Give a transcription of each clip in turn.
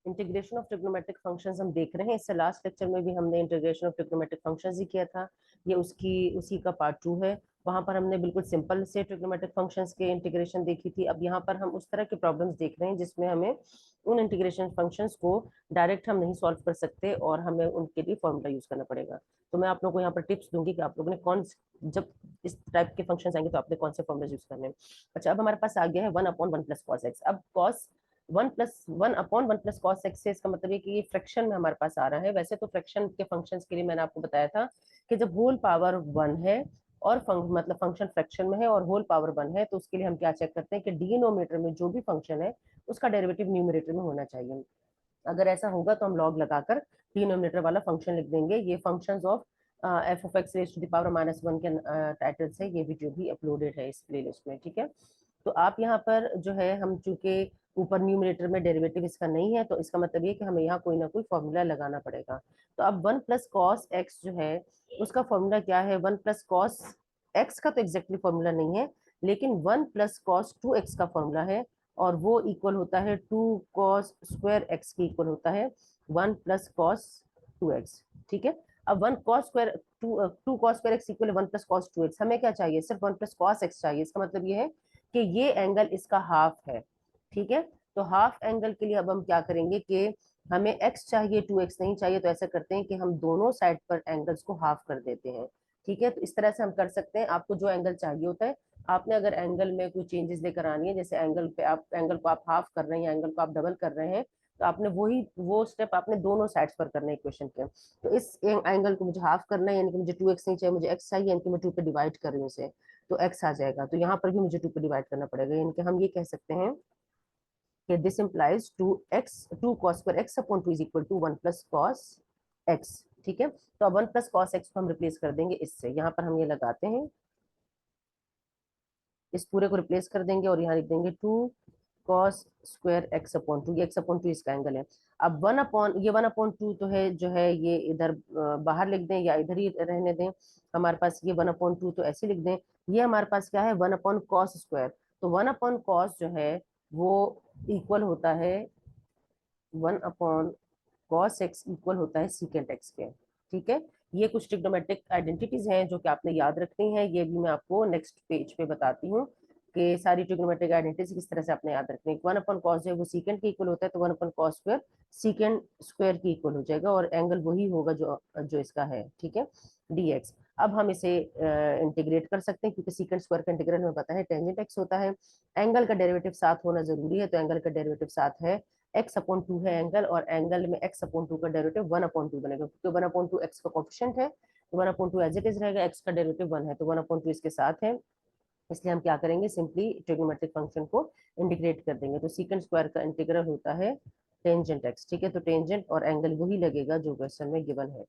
Integration of trigonometric functions हम देख रहे हैं। इससे लास्ट लेक्चर में भी हमने इंटीग्रेशन ऑफ ट्रिग्नोमेट्रिक फंक्शंस ही किया था, ये उसी का पार्ट 2 है। वहां पर हमने बिल्कुल सिंपल से ट्रिग्नोमेट्रिक फंक्शंस के इंटीग्रेशन देखी थी। अब यहाँ पर हम उस तरह के प्रॉब्लम्स देख रहे हैं जिसमें हमें उन इंटीग्रेशन फंक्शंस को डायरेक्ट हम नहीं सॉल्व कर सकते और हमें उनके लिए फॉर्मूला यूज करना पड़ेगा। तो मैं आप लोगों को यहाँ पर टिप्स दूंगी कि आप लोगों ने जब इस टाइप के फंक्शंस आएंगे तो आपने कौन से फॉर्मूला यूज करने हैं। अच्छा, अब हमारे पास आ गया है 1/1 प्लस कॉस एक्स। अब कॉस 1/1 प्लस कॉस एक्स से इसका मतलब है कि ये फ्रैक्शन में हमारे पास आ रहा है। वैसे तो फ्रैक्शन के फंक्शंस के लिए मैंने आपको बताया था कि जब होल पावर 1 है और मतलब फंक्शन फ्रैक्शन में है और होल पावर 1 है, तो उसके लिए हम क्या चेक करते हैं कि डिनोमिनेटर में जो भी फंक्शन है उसका डेरिवेटिव न्यूमरेटर में होना चाहिए। अगर ऐसा होगा तो हम लॉग लगाकर डिनोमिनेटर वाला फंक्शन लिख देंगे। ये functions of F of X raise to the power -1 के टाइटल से ये वीडियो भी अपलोडेड है इस प्लेलिस्ट में, ठीक है। तो आप यहाँ पर जो है, हम चूंकि ऊपर न्यूमरेटर में डेरिवेटिव इसका नहीं है, तो इसका मतलब ये कि हमें यहाँ कोई ना कोई फॉर्मूला लगाना पड़ेगा। तो अब 1 प्लस कॉस एक्स जो है उसका फॉर्मूला क्या है। 1 प्लस कॉस एक्स का तो एग्जैक्टली फॉर्मूला नहीं है, लेकिन 1 प्लस कॉस 2x का फॉर्मूला है, और वो इक्वल होता है 2 कॉस स्क्वायर एक्स की इक्वल होता है 1 प्लस कॉस 2x, ठीक है। अब 1 cos square 2 cos square x equal 1 plus cos 2x, हमें क्या चाहिए, सिर्फ 1 प्लस कॉस एक्स चाहिए। इसका मतलब ये है कि ये एंगल इसका हाफ है, ठीक है। तो हाफ एंगल के लिए अब हम क्या करेंगे कि हमें x चाहिए, 2x नहीं चाहिए। तो ऐसा करते हैं कि हम दोनों साइड पर एंगल्स को हाफ कर देते हैं, ठीक है। तो इस तरह से हम कर सकते हैं। आपको जो एंगल चाहिए होता है, आपने अगर एंगल में कुछ चेंजेस लेकर आनी है, जैसे एंगल को आप हाफ कर रहे हैं या एंगल को आप डबल कर रहे हैं, तो आपने वो स्टेप आपने दोनों साइड्स पर करना है इक्वेशन के। तो इस एंगल को मुझे हाफ करना है, यानी कि मुझे 2x नहीं चाहिए, मुझे x चाहिए, यानी कि मैं 2 पे डिवाइड कर रही हूँ इसे, तो x आ जाएगा। तो यहाँ पर भी मुझे 2 पे डिवाइड करना पड़ेगा, यानी कि हम ये कह सकते हैं कि this implies 2 cos square x upon 2 is equal to 1 plus cos x, ठीक है। तो अब 1 प्लस कॉस x को हम रिप्लेस कर देंगे इससे। यहाँ पर हम ये लगाते हैं, इस पूरे को रिप्लेस कर देंगे और यहाँ लिख देंगे 2 कॉस स्क्वायर एक्स अपॉन 2, ये एक्स अपॉन 2 इसका एंगल है। अब 1/2 तो है जो है, ये इधर बाहर लिख दें या इधर ही रहने दें। हमारे पास ये 1/2 तो ऐसे लिख दें। ये हमारे पास क्या है, 1/cos स्क्वायर। तो 1/cos जो है वो इक्वल होता है 1/cos x इक्वल होता है सीकेंट एक्स के, ठीक है। ये कुछ ट्रिग्नोमेट्रिक आइडेंटिटीज हैं जो कि आपने याद रखनी है। ये भी मैं आपको नेक्स्ट पेज पे बताती हूँ कि सारी ट्रिग्नोमेट्रिक आइडेंटिटीज किस तरह से आपने याद रखनी है। 1/cos जो है वो सीकेंट के इक्वल होता है, तो 1/cos स्क्वायर सीकेंट स्क्वायर की इक्वल हो जाएगा, और एंगल वही होगा जो जो इसका है, ठीक है, dx। अब हम इसे इंटीग्रेट कर सकते हैं, क्योंकि सीकेंट स्क्वायर का इंटीग्रल हमें पता है टेंजेंट एक्स होता है। एंगल का डेरिवेटिव साथ होना जरूरी है, तो एंगल का डेरिवेटिव साथ है, x/2 है एंगल, और एंगल में x/2 का डेरिवेटिव 1/2 बनेगा, क्योंकि 1/2 x का कोफिशिएंट है, तो 1/2 एज इट इज रहेगा, x का डेरिवेटिव 1 है, तो 1/2 इसके साथ है। इसलिए हम क्या करेंगे, सिंपली ट्रिग्नोमेट्रिक फंक्शन को इंटीग्रेट कर देंगे। तो सीकेंट स्क्वायर का इंटीग्रल होता है टेंजेंट एक्स, ठीक है। तो टेंजेंट और एंगल वही लगेगा जो क्वेश्चन में गिवन है,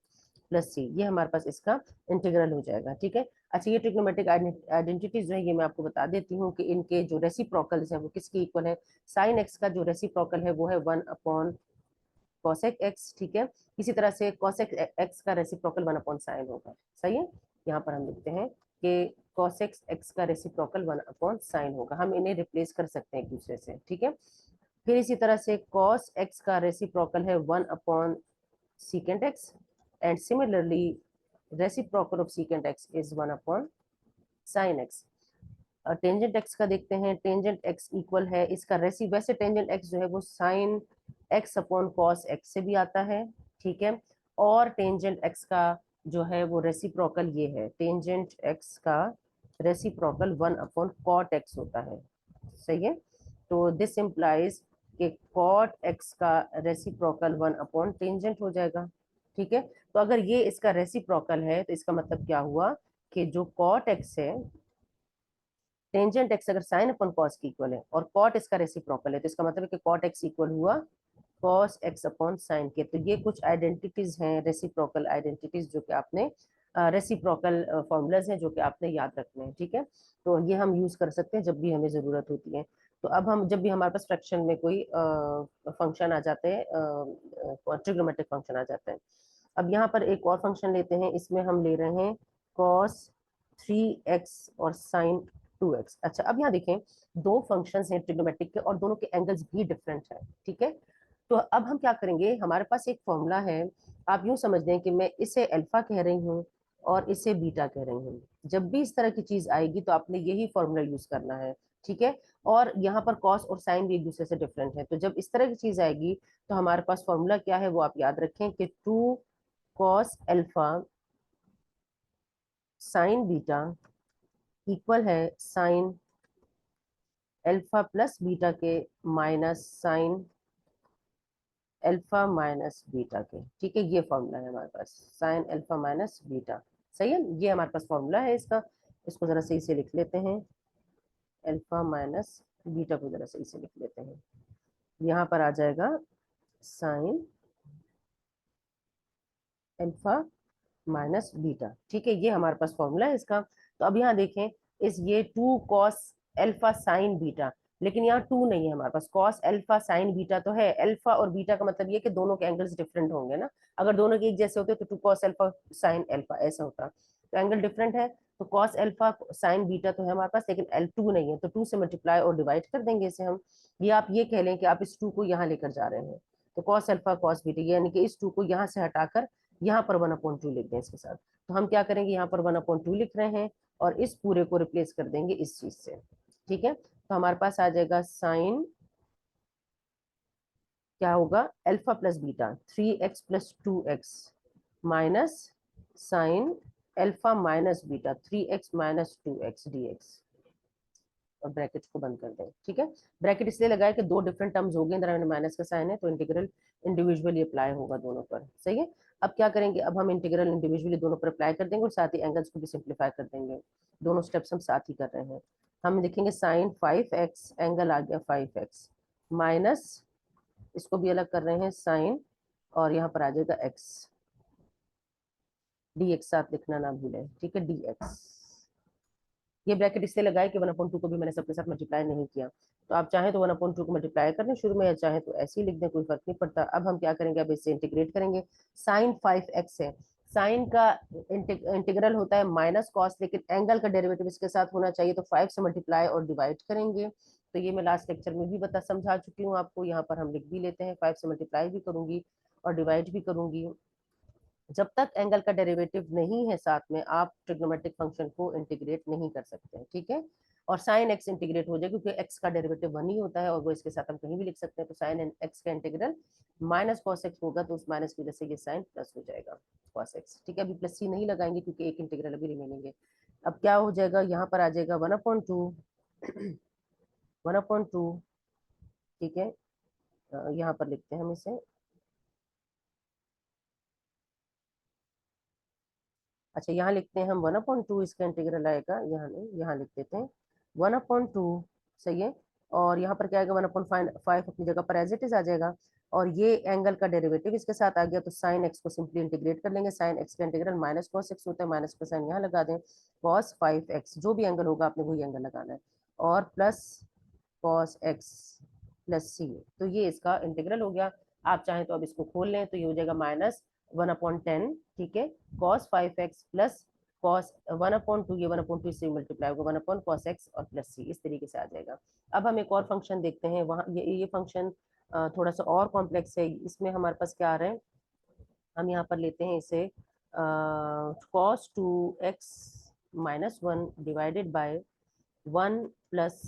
प्लस सी, ये हमारे पास इसका इंटीग्रल हो जाएगा, ठीक है। अच्छा, ये ट्रिग्नोमेट्रिक आइडेंटिटीज जो है ये मैं आपको बता देती हूँ कि इनके जो रेसिप्रोकल्स है वो किसके इक्वल है। साइन एक्स का जो रेसिप्रोकल है वो है 1/cosec x, ठीक है। इसी तरह से cosec x का रेसिप्रोकल 1/sin होगा, सही है। यहाँ पर हम लिखते हैं कि cosec x का रेसिप्रोकल 1/sin होगा। हम इन्हें रिप्लेस कर सकते हैं एक दूसरे से, ठीक है। फिर इसी तरह से cos x का रेसिप्रोकल है 1/secant x, and similarly reciprocal of secant x is 1/sin x। Tangent x का देखते हैं, टेंजेंट एक्स इक्वल है इसका वैसे टेंजेंट एक्स जो है वो sine x upon cos x से भी आता है, ठीक है। और टेंजेंट एक्स का जो है वो रेसिप्रोकल ये है, टेंजेंट एक्स का रेसिप्रोकल 1/cot x होता है, सही है। तो दिस इम्प्लाइज कि cot x का रेसिप्रोकल 1/टेंजेंट हो जाएगा, ठीक है। तो अगर ये इसका रेसिप्रोकल है तो इसका मतलब क्या हुआ कि जो cot x है, टेंजेंट एक्स अगर साइन अपन कॉस की इक्वल है और कॉट इसका रेसिप्रोकल है, तो इसका मतलब है कि कॉट एक्स इक्वल हुआ कॉस एक्स अपॉन साइन के। तो ये कुछ आइडेंटिटीज हैं, रेसिप्रोकल आइडेंटिटीज, जो कि आपने रेसिप्रोकल फॉर्मूलाज हैं जो कि आपने याद रखने हैं, ठीक है। तो ये हम यूज कर सकते हैं जब भी हमें जरूरत होती है। तो अब हम जब भी हमारे पास फ्रैक्शन में कोई फंक्शन आ जाते हैं, ट्रिग्नोमेट्रिक फंक्शन आ जाते हैं। अब यहाँ पर एक और फंक्शन लेते हैं, इसमें हम ले रहे हैं कॉस 3x और साइन 2x। अच्छा, अब यहाँ देखें, दो फंक्शंस हैं ट्रिग्नोमेट्रिक के और दोनों के एंगल्स भी डिफरेंट है, ठीक है। तो अब हम क्या करेंगे, हमारे पास एक फॉर्मूला है, आप यूं समझ लें कि मैं इसे अल्फा कह रही हूँ और इसे बीटा कह रही हूँ। जब भी इस तरह की चीज आएगी तो आपने यही फॉर्मूला यूज करना है, ठीक है। और यहाँ पर कॉस और साइन भी एक दूसरे से डिफरेंट है, तो जब इस तरह की चीज आएगी तो हमारे पास फॉर्मूला क्या है वो आप याद रखें कि 2 cos alpha sign beta equal है साइन अल्फा प्लस बीटा के minus sine alpha minus beta के, ठीक है। ये फॉर्मूला है हमारे पास, साइन अल्फा माइनस बीटा। सही है, ये हमारे पास फॉर्मूला है इसका। इसको जरा सही से लिख लेते हैं, अल्फा माइनस बीटा को जरा सही से लिख लेते हैं। यहाँ पर आ जाएगा साइन अल्फा माइनस बीटा, ठीक है। ये हमारे पास फॉर्मूला है इसका। तो अब यहाँ देखें, इस ये 2 cos अल्फा साइन बीटा, लेकिन यहाँ 2 नहीं है हमारे पास, cos अल्फा साइन बीटा तो है। अल्फा और बीटा का मतलब ये कि दोनों के एंगल्स डिफरेंट होंगे ना। अगर दोनों के एक जैसे होते तो 2 cos अल्फा साइन अल्फा ऐसा होता, तो एंगल डिफरेंट है। तो cos अल्फा साइन बीटा तो है हमारे पास, लेकिन L2 नहीं है, तो 2 से मल्टीप्लाई और डिवाइड कर देंगे इसे हम। ये आप ये कह लें कि आप इस 2 को यहाँ लेकर जा रहे हैं, तो cos अल्फा cos बीटा, यानी कि इस 2 को यहाँ से हटाकर यहाँ पर 1/2 लिख दें इसके साथ। तो हम क्या करेंगे, यहाँ पर 1/2 लिख रहे हैं और इस पूरे को रिप्लेस कर देंगे इस चीज से, ठीक है। तो हमारे पास आ जाएगा साइन, क्या होगा, alpha plus beta 3x plus 2x minus sine alpha minus beta 3x minus 2x dx, और ब्रैकेट को बंद कर दें, ठीक है। ब्रैकेट इसलिए लगाया कि दो डिफरेंट टर्म्स हो गए, इधर माइनस का साइन है तो इंटीग्रल इंडिविजुअली अप्लाई होगा दोनों पर, सही है। अब क्या करेंगे, अब हम इंटीग्रल इंडिविजुअली दोनों पर अप्लाई कर देंगे और साथ ही एंगल्स को भी सिंप्लीफाई कर देंगे। दोनों स्टेप्स हम साथ ही कर रहे हैं। हम लिखेंगे साइन 5x, एंगल आ गया 5x माइनस, इसको भी अलग कर रहे हैं साइन, और यहाँ पर आ जाएगा x, dx साथ लिखना ना भूलें, ठीक है, dx। ये ब्रैकेट इसलिए लगाए कि 1/2 को भी मैंने सबके साथ मल्टीप्लाई नहीं किया, तो आप चाहें तो 1/2 को मल्टीप्लाई कर दें शुरू में, या चाहें तो ऐसे ही लिख दें, कोई फर्क नहीं पड़ता। अब हम क्या करेंगे, अब इससे इंटीग्रेट करेंगे। साइन 5x है, साइन का इंटीग्रल होता है माइनस कॉस, लेकिन एंगल का डेरिवेटिव इसके साथ होना चाहिए, तो 5 से मल्टीप्लाई और डिवाइड करेंगे। तो ये मैं लास्ट लेक्चर में भी समझा चुकी हूँ आपको, यहाँ पर हम लिख भी लेते हैं, 5 से मल्टीप्लाई भी करूंगी और डिवाइड भी करूंगी। जब तक एंगल का डेरिवेटिव नहीं है साथ में, आप ट्रिग्नोमेट्रिक फंक्शन को इंटीग्रेट नहीं कर सकते हैं, ठीक है। और साइन एक्स इंटीग्रेट हो जाए, क्योंकि एक्स का डेरिवेटिव 1 ही होता है और वो इसके साथ हम कहीं भी लिख सकते हैं, तो साइन एक्स का इंटीग्रल माइनस कॉस एक्स होगा, तो उस माइनस की वजह से ये साइन प्लस हो जाएगा कॉस एक्स, ठीक है। अभी प्लस सी नहीं लगाएंगे क्योंकि एक इंटीग्रल अभी रिमेनिंग है। अब क्या हो जाएगा, यहाँ पर आ जाएगा 1/2 1/2, ठीक है। यहाँ पर लिखते हैं हम इसे, अच्छा यहाँ लिखते हैं हम 1/2, इसका इंटीग्रल आएगा, यहाँ नहीं, यहाँ लिख देते हैं 1/2, सही है। और यहाँ पर क्या आएगा, 1/5 अपनी जगह पर एज इट इज आ जाएगा, और ये एंगल का डेरिवेटिव इसके साथ आ गया, तो साइन एक्स को सिंपली इंटीग्रेट कर लेंगे। साइन एक्स का इंटीग्रल माइनस कॉस एक्स होता है, माइनस का साइन यहाँ लगा दें, कॉस 5x, जो भी एंगल होगा आपने वही एंगल लगाना है, और प्लस कॉस एक्स प्लस सी, तो ये इसका इंटीग्रल हो गया। आप चाहें तो अब इसको खोल लें, तो ये हो जाएगा माइनस 1/10, ठीक है, कॉस 5x प्लस कॉस 1/2, ये 1/2 से मल्टीप्लाई होगा 1/cos x और प्लस सी, इस तरीके से आ जाएगा। अब हम एक और फंक्शन देखते हैं, वहाँ ये फंक्शन थोड़ा सा और कॉम्प्लेक्स है। इसमें हमारे पास क्या आ रहा है, हम यहाँ पर लेते हैं इसे cos 2x minus 1 divided by 1 plus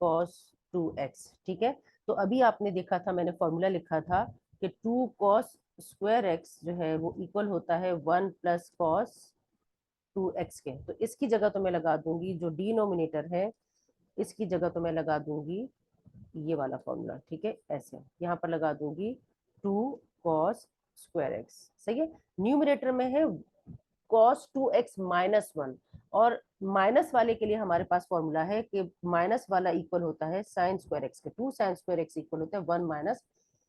cos 2x, ठीक है। तो अभी आपने देखा था, मैंने फॉर्मूला लिखा था कि 2 cos स्क्वायर एक्स जो है वो इक्वल होता है 1 प्लस कॉस 2x के। तो इसकी जगह तो मैं लगा दूंगी, जो डिनोमिनेटर है इसकी जगह तो मैं लगा दूंगी ये वाला फॉर्मूला, ठीक है, ऐसे यहाँ पर लगा दूंगी 2 cos स्क्वायर एक्स, सही है। न्यूमिनेटर में है cos 2x माइनस 1, और माइनस वाले के लिए हमारे पास फॉर्मूला है कि माइनस वाला इक्वल होता है साइन स्क्वायर एक्स के, 2 साइन स्क्वायर एक्स इक्वल होता है 1 माइनस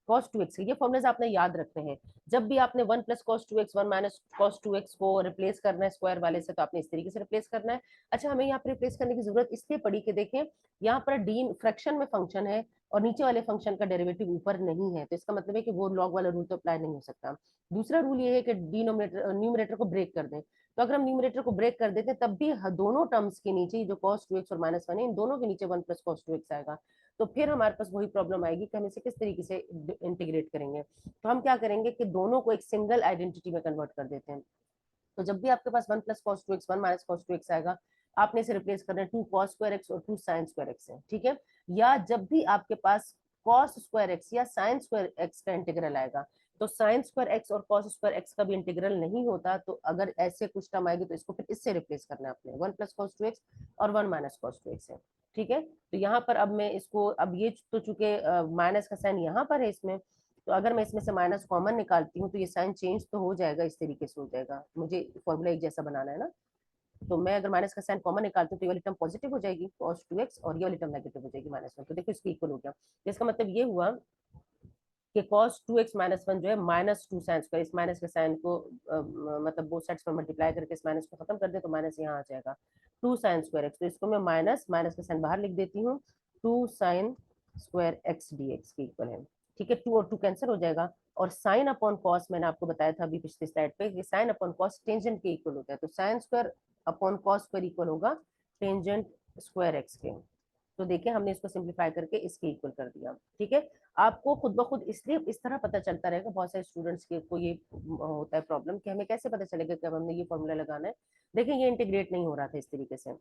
cos 2x के। ये फॉर्मूलाज आपने याद रखने हैं। जब भी आपने 1 plus cos 2x 1 minus cos 2x को रिप्लेस करना है स्क्वायर वाले से, तो आपने इस तरीके से रिप्लेस करना है। अच्छा, हमें यहाँ पर रिप्लेस करने की जरूरत इसलिए पड़ी कि देखें, यहाँ पर डी फ्रैक्शन में फंक्शन है और नीचे वाले फंक्शन का डेरिवेटिव ऊपर नहीं है, तो इसका मतलब है कि वो लॉग वाला रूल तो अप्लाई नहीं हो सकता। दूसरा रूल ये है कि डिनोमिनेटर न्यूमरेटर को ब्रेक कर दें, तो अगर हम न्यूमरेटर को ब्रेक कर देते हैं तब भी दोनों टर्म्स के नीचे, जो cos 2x और माइनस 1 है, इन दोनों के नीचे 1 प्लस cos 2x आएगा। तो फिर हमारे पास वही प्रॉब्लम आएगी कि हम इसे किस तरीके से इंटीग्रेट करेंगे। तो हम क्या करेंगे कि दोनों को एक सिंगल आइडेंटिटी में कन्वर्ट कर देते हैं। तो जब भी आपके पास 1 + cos 2x 1 - cos 2x आएगा, आपने इसे रिप्लेस करना है 2 cos2x और 2 sin2x है, ठीक है। या जब भी आपके पास cos2x या sin2x का इंटीग्रल आएगा, तो sin2x और cos2x का भी इंटीग्रल नहीं होता, तो अगर ऐसे कुछ टर्म आएगी तो इसको फिर इससे रिप्लेस करना है आपने, 1 + cos 2x और 1 - cos 2x है, ठीक है। तो यहाँ पर अब मैं इसको, अब ये तो चूंकि माइनस का साइन यहाँ पर है इसमें, तो अगर मैं इसमें से माइनस कॉमन निकालती हूँ तो ये साइन चेंज तो हो जाएगा, इस तरीके से हो जाएगा, मुझे फॉर्मूला एक जैसा बनाना है ना। तो मैं अगर माइनस का साइन कॉमन निकालती हूँ तो ये वाली टर्म पॉजिटिव हो जाएगी cos 2x, और ये वाली टर्म नेगेटिव हो जाएगी -1। तो देखो इसके इक्वल हो गया। तो इसका मतलब ये हुआ कि cos 2x - 1 जो है -2 sin2, इस माइनस के साइन को मतलब बोथ साइड्स पर मल्टीप्लाई करके इस माइनस को खत्म कर दे तो माइनस यहाँ आ जाएगा 2 sin2x। तो इसको मैं माइनस माइनस का साइन बाहर लिख देती हूँ, 2 sin2x dx के इक्वल है, ठीक है। 2 और 2 कैंसिल हो जाएगा, और साइन अपॉन कॉस मैंने आपको बताया था अभी पिछले स्लाइड पे कि साइन अपॉन कॉस टेंजेंट के इक्वल होता है, तो sin2 अपॉन cos2 इक्वल होगा टेंजेंट स्क्वायर एक्स के। तो देखिए हमने इसको सिंप्लीफाई करके इसके इक्वल कर दिया, ठीक है। आपको खुद ब खुद इसलिए इस तरह पता चलता रहेगा, बहुत सारे स्टूडेंट्स के को ये होता है प्रॉब्लम कि हमें कैसे पता चलेगा कि अब हमने ये फॉर्मूला लगाना है। देखिए ये इंटीग्रेट नहीं हो रहा था इस तरीके से,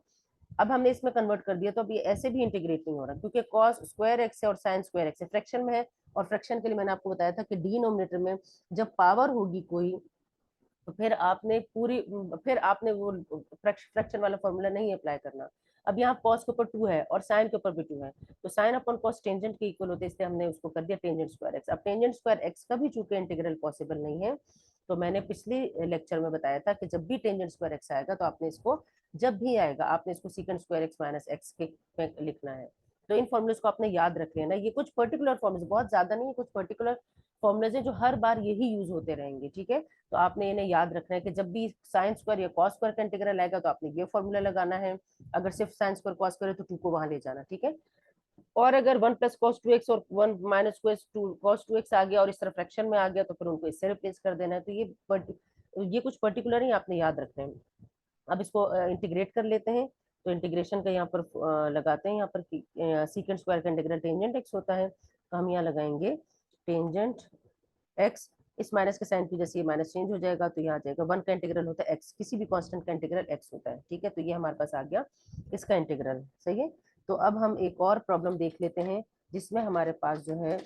अब हमने इसमें कन्वर्ट कर दिया तो अब ये ऐसे भी इंटीग्रेट नहीं हो रहा, क्योंकि cos स्क्वायर एक्स है और sin स्क्वायर एक्स है, फ्रैक्शन में है। और फ्रैक्शन के लिए मैंने आपको बताया था कि डिनोमिनेटर में जब पावर होगी कोई, तो फिर आपने वो फ्रैक्शन वाला फॉर्मूला नहीं अप्लाई करना। अब यहाँ cos के ऊपर 2 है और sin के ऊपर भी 2 है, तो sin अपॉन cos टेंजेंट के इक्वल होते हैं, इसलिए हमने उसको कर दिया टेंजेंट स्क्वायर एक्स। अब टेंजेंट स्क्वायर एक्स का भी चूंकि इंटीग्रल पॉसिबल नहीं है, तो मैंने पिछले लेक्चर में बताया था कि जब भी टेंजेंट स्क्वायर एक्स आएगा तो आपने इसको, जब भी आएगा आपने इसको secant square x minus x के में लिखना है। तो इन फॉर्मुलेस को आपने याद रख लेना, ये कुछ पर्टिकुलर फॉर्मुले, बहुत ज्यादा नहीं है, कुछ पर्टिकुलर फॉर्मुलेज है जो हर बार यही यूज होते रहेंगे, ठीक है। तो आपने इन्हें याद रखना है कि जब भी साइन स्क्वायर या कॉस स्क्वायर का इंटीग्रल आएगा तो आपने ये फॉर्मूला लगाना है, अगर सिर्फ साइन स्क्वायर कॉस स्क्वायर है तो 2 को वहां ले जाना, ठीक है। और अगर 1 + cos 2x और 1 - cos 2x आ गया और इस तरह फ्रैक्शन में आ गया तो फिर उनको इससे रिप्लेस कर देना है। तो ये कुछ पर्टिकुलर ही आपने याद रखना है। अब इसको इंटीग्रेट कर लेते हैं, तो इंटीग्रेशन का यहाँ पर लगाते हैं, यहाँ पर सीकेंट स्क्वायर का इंटीग्रल टेंजेंट एक्स होता है, तो हम यहाँ लगाएंगे टेंजेंट एक्स। इस माइनस के साइन की जैसे ये माइनस चेंज हो जाएगा तो यहाँ आ जाएगा, 1 का इंटीग्रल होता है एक्स, किसी भी कांस्टेंट का इंटीग्रल एक्स होता है, ठीक है। तो ये हमारे पास आ गया इसका इंटीग्रल, सही है। तो अब हम एक और प्रॉब्लम देख लेते हैं जिसमें हमारे पास जो है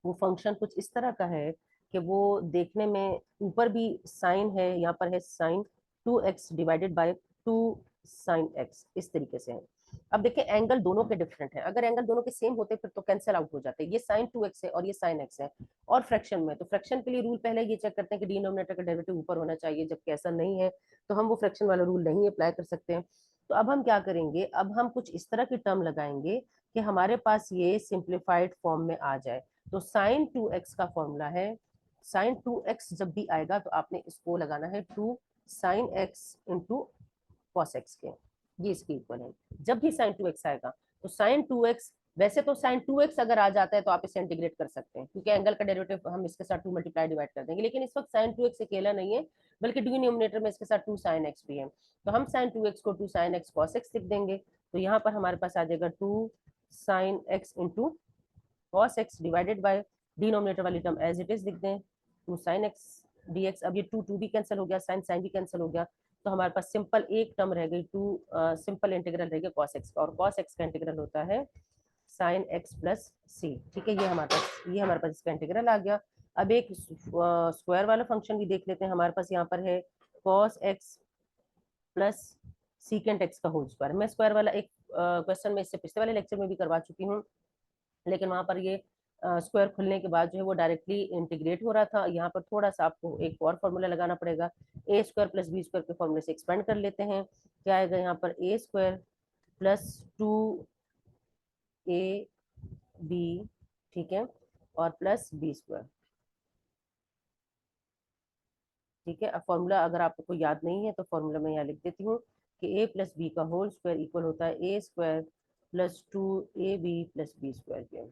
वो फंक्शन कुछ इस तरह का है कि वो देखने में ऊपर भी साइन है, यहाँ पर है sine 2x divided by 2 sin x, इस तरीके से है। अब देखिए एंगल दोनों के डिफरेंट है, अगर एंगल दोनों के सेम होते फिर तो कैंसिल आउट हो जाते, ये sin 2x है और ये sin x है। और फ्रैक्शन में, तो फ्रैक्शन के लिए रूल पहले ये चेक करते हैं कि डिनोमिनेटर का डेरिवेटिव ऊपर होना चाहिए, जबकि ऐसा नहीं है तो हम वो फ्रैक्शन वाला रूल नहीं अप्लाई कर सकते हैं। तो अब हम क्या करेंगे, अब हम कुछ इस तरह की टर्म लगाएंगे कि हमारे पास ये सिंप्लीफाइड फॉर्म में आ जाए। तो sin 2x का फॉर्मूला है, sin 2x जब भी आएगा तो आपने इसको लगाना है 2 sin x into cos x के, ये इसके इक्वल है। जब भी sin 2x आएगा तो sin 2x, वैसे तो sin 2x अगर आ जाता है तो आप इसे इंटीग्रेट कर सकते हैं क्योंकि एंगल का डेरिवेटिव हम इसके साथ 2 मल्टीप्लाई डिवाइड कर देंगे, लेकिन इस वक्त sin 2x अकेला नहीं है बल्कि डिनोमिनेटर में इसके साथ 2 sin x भी है, तो हम sin 2x को 2 sin x cos x लिख देंगे। तो यहाँ पर हमारे पास आ जाएगा 2 sin x into cos x divided by denominator वाली टर्म एज इट इज लिख दें 2 sin x dx। अब ये 2 भी कैंसिल हो गया, sin भी कैंसिल हो गया, तो हमारे पास सिंपल एक टर्म रह गई, 2 सिंपल इंटीग्रल रह गया cos x का, और cos x का इंटीग्रल होता है sin x प्लस c, ठीक है। ये हमारे पास इसका इंटीग्रल आ गया। अब एक स्क्वायर वाला फंक्शन भी देख लेते हैं, हमारे पास यहाँ पर है cos x plus secant x का होल स्क्वायर। मैं स्क्वायर वाला एक क्वेश्चन में इससे पिछले वाले लेक्चर में भी करवा चुकी हूँ, लेकिन वहां पर ये स्क्वायर खुलने के बाद जो है वो डायरेक्टली इंटीग्रेट हो रहा था, यहाँ पर थोड़ा सा आपको एक और फॉर्मूला लगाना पड़ेगा, ए स्क्वायर प्लस बी स्क्वायर के फॉर्मूले से एक्सपेंड कर लेते हैं। क्या आएगा यहाँ पर, ए स्क्वायर प्लस 2ab, ठीक है, और प्लस बी स्क्वायर, ठीक है। अब फॉर्मूला अगर आपको याद नहीं है तो फॉर्मूला मैं यहाँ लिख देती हूँ कि a प्लस बी का होल स्क्वायर इक्वल होता है A square plus 2ab plus B square के,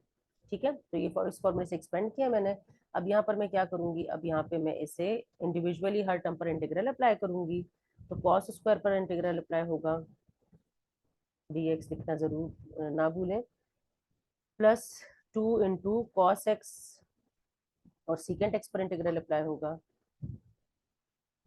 ठीक है। तो ये इस फॉर्मूले से एक्सपेंड किया मैंने। अब यहाँ पर मैं क्या करूंगी, अब यहाँ पे मैं इसे इंडिविजुअली हर टर्म पर इंटीग्रल अप्लाई करूंगी, तो कॉस स्क्वायर पर इंटीग्रल अप्लाई होगा, dx लिखना जरूर ना भूलें, प्लस 2 × cos x और सीकेंट एक्स पर इंटीग्रल अप्लाई होगा,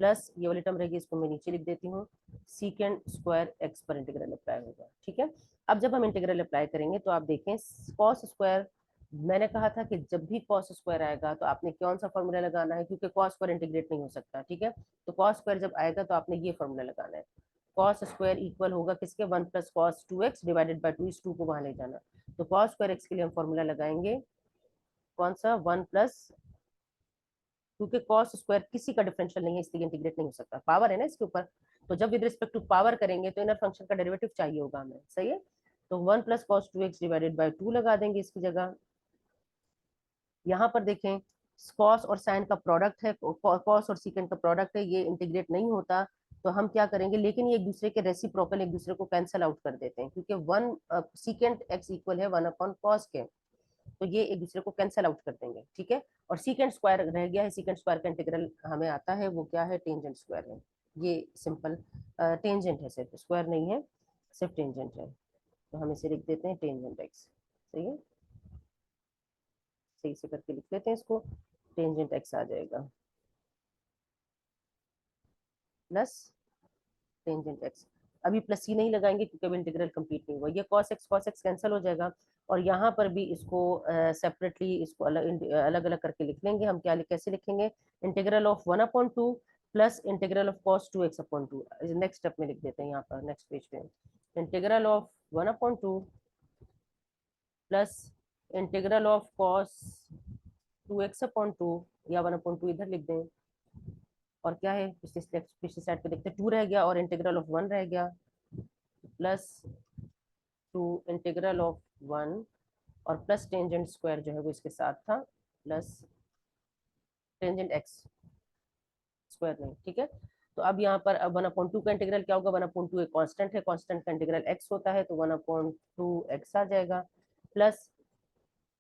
प्लस ये वाली टर्म रहेगी, इसको मैं नीचे लिख देती हूँ, सीकेंट स्क्वायर एक्स पर इंटीग्रल अप्लाई होगा। ठीक है, अब जब हम इंटीग्रल अप्लाई करेंगे तो आप देखें कॉस स्क्वायर, मैंने कहा था कि जब भी कॉस स्क्वायर आएगा तो आपने कौन सा फॉर्मूला लगाना है, क्योंकि कॉस स्क्वायर इंटीग्रेट नहीं हो सकता। ठीक है, तो कॉस स्क्वायर जब आएगा तो आपने ये फॉर्मूला लगाना है, कॉस स्क्वायर इक्वल होगा किसके, 1 + cos 2x डिवाइडेड बाय 2, इस 2 को वहां ले जाना। तो कॉस स्क्वायर एक्स के लिए हम फॉर्मूला लगाएंगे कौन सा, 1 क्योंकि कॉस स्क्वायर किसी का डिफरेंशियल नहीं है इसलिए इंटीग्रेट नहीं हो सकता, पावर है ना इसके ऊपर। तो जब विद रिस्पेक्ट टू पावर करेंगे तो इनर फंक्शन का डेरिवेटिव चाहिए होगा हमें, सही है। तो 1 + cos 2x डिवाइडेड बाय 2 लगा देंगे इसकी जगह। यहाँ पर देखें कॉस और साइन का प्रोडक्ट है, कॉस और सीकेंट का प्रोडक्ट है, ये इंटीग्रेट नहीं होता। तो हम क्या करेंगे, लेकिन ये एक दूसरे के रेसिप्रोकल, एक दूसरे को कैंसिल आउट कर देते हैं, क्योंकि वन सीकेंट एक्स इक्वल है 1/cos के, तो ये एक दूसरे को कैंसिल आउट कर देंगे। ठीक है, और सीकेंट स्क्वायर रह गया है, सीकेंट स्क्वायर का इंटीग्रल हमें आता है, वो क्या है, टेंजेंट स्क्वायर है। ये सिंपल टेंजेंट है, सिर्फ स्क्वायर नहीं है, सिर्फ टेंजेंट है। तो हम इसे लिख देते हैं टेंजेंट एक्स, सही है, सही से करके लिख लेते हैं इसको, टेंजेंट एक्स आ जाएगा प्लस टेंजेंट एक्स। अभी प्लस सी नहीं लगाएंगे क्योंकि अभी इंटीग्रल कंप्लीट नहीं हुआ, ये cos x कैंसिल हो जाएगा, और यहाँ पर भी इसको सेपरेटली इसको अलग अलग करके लिख लेंगे हम। क्या कैसे लिखेंगे, integral of 1/2 plus integral of cos 2x/2, next step में लिख देते हैं यहाँ पर, नेक्स्ट पेज पे, integral of 1/2 plus integral of cos 2x/2, या 1/2 इधर लिख दें, और क्या है पिछली साइड पे देखते 2 रह गया और इंटीग्रल ऑफ 1 रह गया, प्लस 2 इंटीग्रल ऑफ 1 और प्लस टेंजेंट स्क्वायर जो है वो इसके साथ था, प्लस टेंजेंट एक्स स्क्वायर नहीं। ठीक है, तो अब यहाँ पर अब 1/2 का इंटीग्रल क्या होगा, 1/2 एक कांस्टेंट है, कांस्टेंट का इंटीग्रल एक्स होता है, तो 1/2 एक्स आ जाएगा, प्लस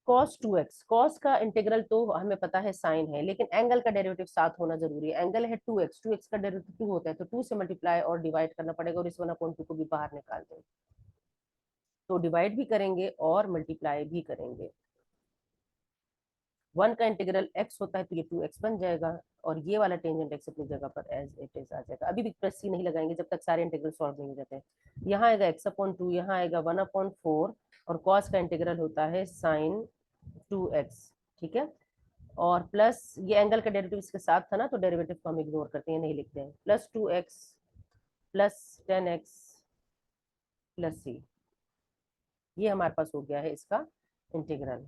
cos 2x, cos का इंटीग्रल तो हमें पता है साइन है, लेकिन एंगल का डेरिवेटिव साथ होना जरूरी है। एंगल है 2x, 2x का डेरिवेटिव 2 होता है, तो 2 से मल्टीप्लाई और डिवाइड करना पड़ेगा, और इस 1/2 को भी बाहर निकाल दें, तो डिवाइड भी करेंगे और मल्टीप्लाई भी करेंगे। 1 का इंटीग्रल x होता है तो ये 2x बन जाएगा, और ये वाला टेंजेंट एक्स अपनी जगह पर एज इट इज आ जाएगा। अभी भी प्लस सी नहीं लगाएंगे जब तक सारे इंटीग्रल सॉल्व नहीं हो जाते। यहाँ आएगा x/2, यहाँ आएगा 1/4, और cos का इंटीग्रल होता है sin 2x। ठीक है, और प्लस ये एंगल का डेरिवेटिव इसके साथ था ना, तो डेरिवेटिव को हम इग्नोर करते हैं, नहीं लिखते हैं, plus 2x plus 10x plus सी, ये हमारे पास हो गया है इसका इंटीग्रल।